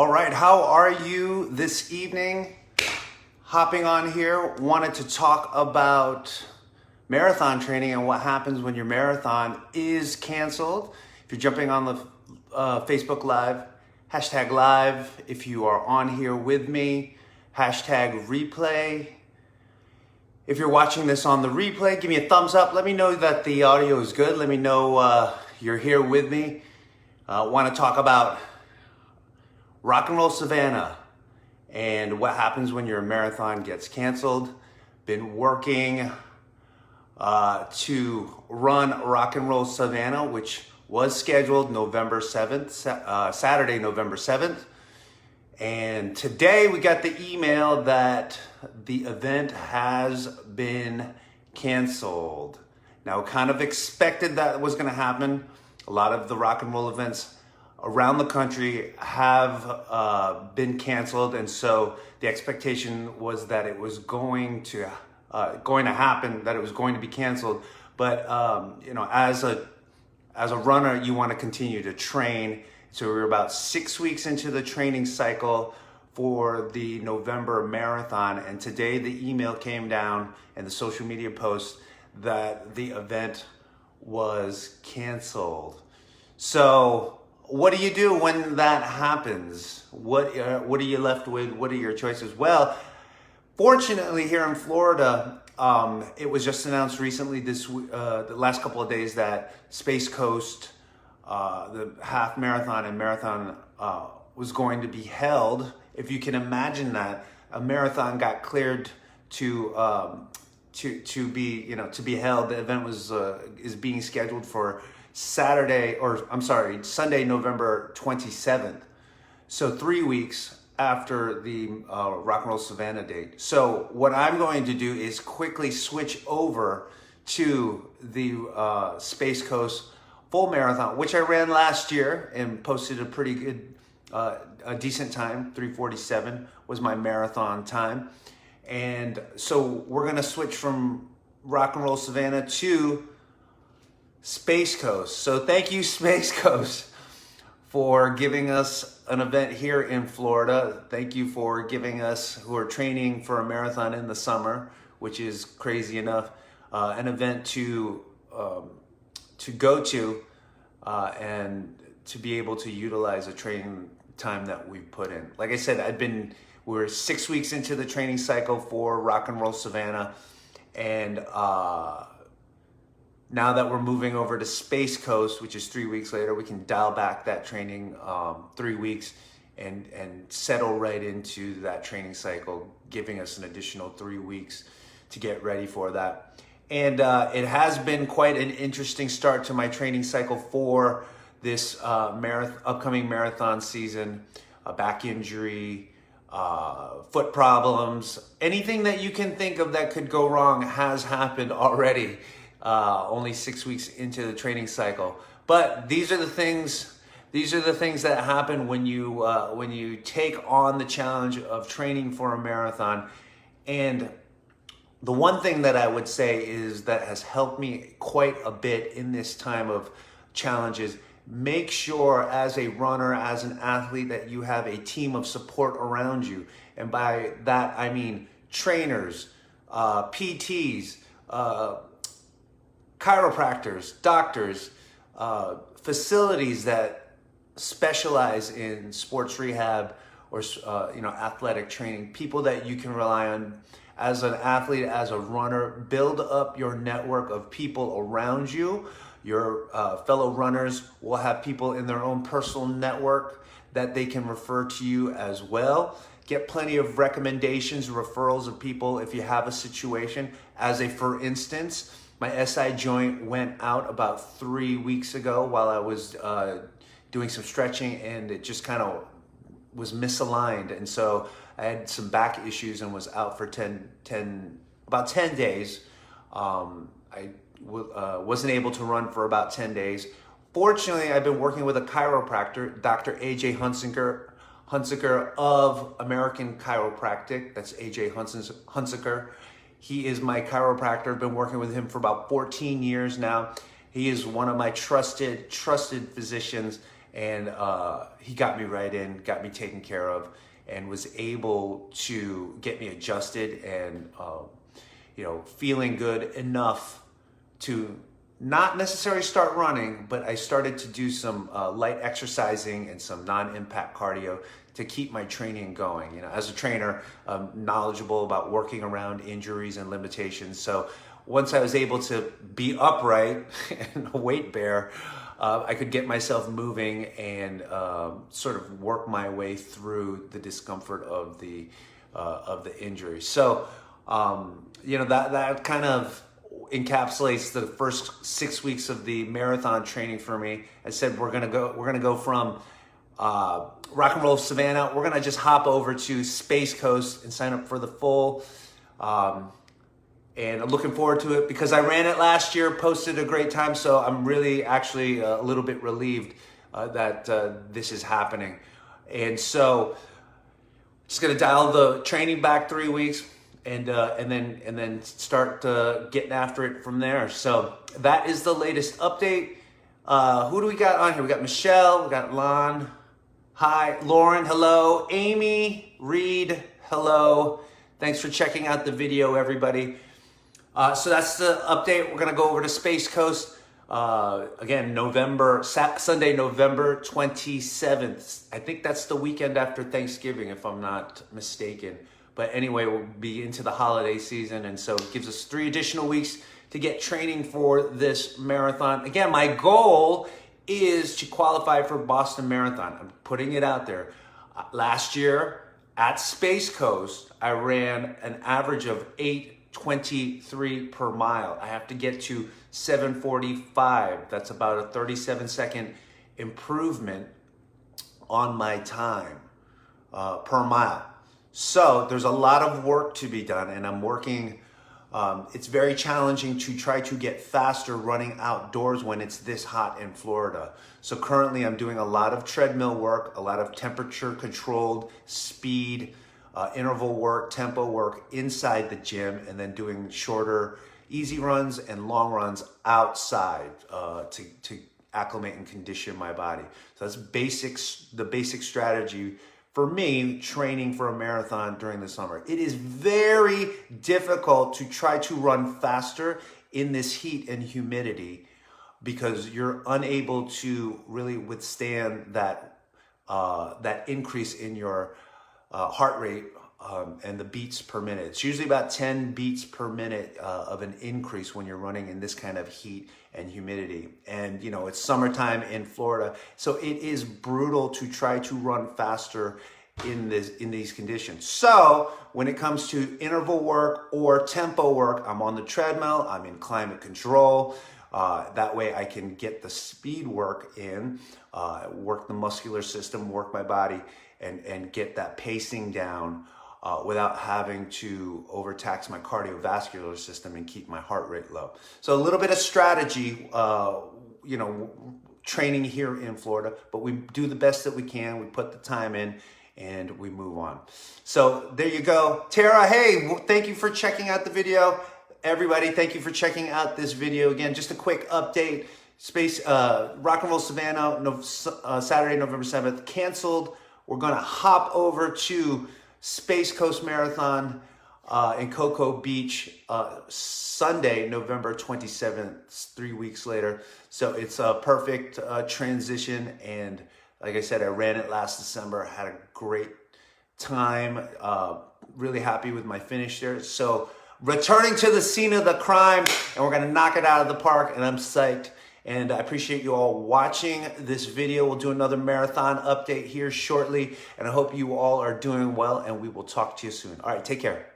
All right, how are you this evening? Hopping on here, wanted to talk about marathon training and what happens when your marathon is canceled. If you're jumping on the Facebook Live, hashtag live. If you are on here with me, hashtag replay. If you're watching this on the replay, give me a thumbs up. Let me know that the audio is good. Let me know you're here with me. Want to talk about Rock N Roll Savannah and what happens when your marathon gets canceled. Been working to run Rock N Roll Savannah, which was scheduled November 7th, Saturday, November 7th. And today we got the email that the event has been canceled. Now, kind of expected that was going to happen. A lot of the rock and roll events around the country have been canceled, and so the expectation was that it was going to happen, that it was going to be canceled. But as a runner, you want to continue to train. So we're about 6 weeks into the training cycle for the November marathon, and today the email came down and the social media post that the event was canceled. So what do you do when that happens? What are you left with? What are your choices? Well, fortunately here in Florida, it was just announced recently the last couple of days that Space Coast, the half marathon and marathon was going to be held. If you can imagine that, a marathon got cleared to be held. The event is being scheduled for Sunday, November 27th. So 3 weeks after the Rock N Roll Savannah date. So what I'm going to do is quickly switch over to the Space Coast full marathon, which I ran last year and posted a pretty good, a decent time. 3:47 was my marathon time. And so we're gonna switch from Rock and Roll Savannah to Space Coast. So thank you, Space Coast, for giving us an event here in Florida. Thank you for giving us, who are training for a marathon in the summer, which is crazy enough, an event to go to and to be able to utilize a training time that we've put in. Like I said, we're 6 weeks into the training cycle for Rock N Roll Savannah, and now that we're moving over to Space Coast, which is 3 weeks later, we can dial back that training 3 weeks and settle right into that training cycle, giving us an additional 3 weeks to get ready for that. And it has been quite an interesting start to my training cycle for this upcoming marathon season. A back injury, foot problems, anything that you can think of that could go wrong has happened already. Only 6 weeks into the training cycle. But these are the things that happen when you take on the challenge of training for a marathon. And the one thing that I would say is that has helped me quite a bit in this time of challenges: make sure as a runner, as an athlete, that you have a team of support around you. And by that, I mean trainers, PTs, chiropractors, doctors, facilities that specialize in sports rehab or athletic training, people that you can rely on. As an athlete, as a runner, build up your network of people around you. Your fellow runners will have people in their own personal network that they can refer to you as well. Get plenty of recommendations, referrals of people if you have a situation. For instance, my SI joint went out about 3 weeks ago while I was doing some stretching, and it just kind of was misaligned. And so I had some back issues and was out for about 10 days. I wasn't able to run for about 10 days. Fortunately, I've been working with a chiropractor, Dr. AJ Hunsaker of American Chiropractic. That's AJ Hunsaker. He is my chiropractor. I've been working with him for about 14 years now. He is one of my trusted physicians, and he got me right in, got me taken care of, and was able to get me adjusted and feeling good enough to not necessarily start running, but I started to do some light exercising and some non-impact cardio to keep my training going. As a trainer, I'm knowledgeable about working around injuries and limitations. So once I was able to be upright and a weight bear, I could get myself moving and sort of work my way through the discomfort of the injury. So that kind of encapsulates the first 6 weeks of the marathon training for me. I said we're gonna go from Rock N Roll Savannah. We're gonna just hop over to Space Coast and sign up for the full. And I'm looking forward to it because I ran it last year, posted a great time. So I'm really actually a little bit relieved that this is happening. And so just gonna dial the training back 3 weeks and then start getting after it from there. So that is the latest update. Who do we got on here? We got Michelle, we got Lon. Hi, Lauren, hello. Amy, Reed, hello. Thanks for checking out the video, everybody. So that's the update. We're gonna go over to Space Coast. Again, Sunday, November 27th. I think that's the weekend after Thanksgiving, if I'm not mistaken. But anyway, we'll be into the holiday season, and so it gives us 3 additional weeks to get training for this marathon. Again, my goal is to qualify for Boston Marathon. I'm putting it out there. Last year at Space Coast, I ran an average of 8:23 per mile. I have to get to 7:45. That's about a 37-second improvement on my time per mile. So there's a lot of work to be done, and I'm working. It's very challenging to try to get faster running outdoors when it's this hot in Florida. So currently I'm doing a lot of treadmill work, a lot of temperature controlled speed, interval work, tempo work inside the gym, and then doing shorter, easy runs and long runs outside to acclimate and condition my body. So that's the basic strategy for me training for a marathon during the summer. It is very difficult to try to run faster in this heat and humidity because you're unable to really withstand that increase in your heart rate and the beats per minute. It's usually about 10 beats per minute of an increase when you're running in this kind of heat and humidity. And it's summertime in Florida, so it is brutal to try to run faster in these conditions. So when it comes to interval work or tempo work, I'm on the treadmill, I'm in climate control. That way I can get the speed work in, work the muscular system, work my body, and get that pacing down without having to overtax my cardiovascular system and keep my heart rate low. So a little bit of strategy, training here in Florida, but we do the best that we can. We put the time in and we move on. So there you go. Tara, hey, thank you for checking out the video. Everybody, thank you for checking out this video. Again, just a quick update. Rock N Roll Savannah, Saturday, November 7th, canceled. We're gonna hop over to Space Coast Marathon in Cocoa Beach Sunday, November 27th, 3 weeks later. So it's a perfect transition. And like I said, I ran it last December, had a great time, really happy with my finish there. So returning to the scene of the crime, and we're gonna knock it out of the park, and I'm psyched. And I appreciate you all watching this video. We'll do another marathon update here shortly, and I hope you all are doing well, and we will talk to you soon. All right, take care.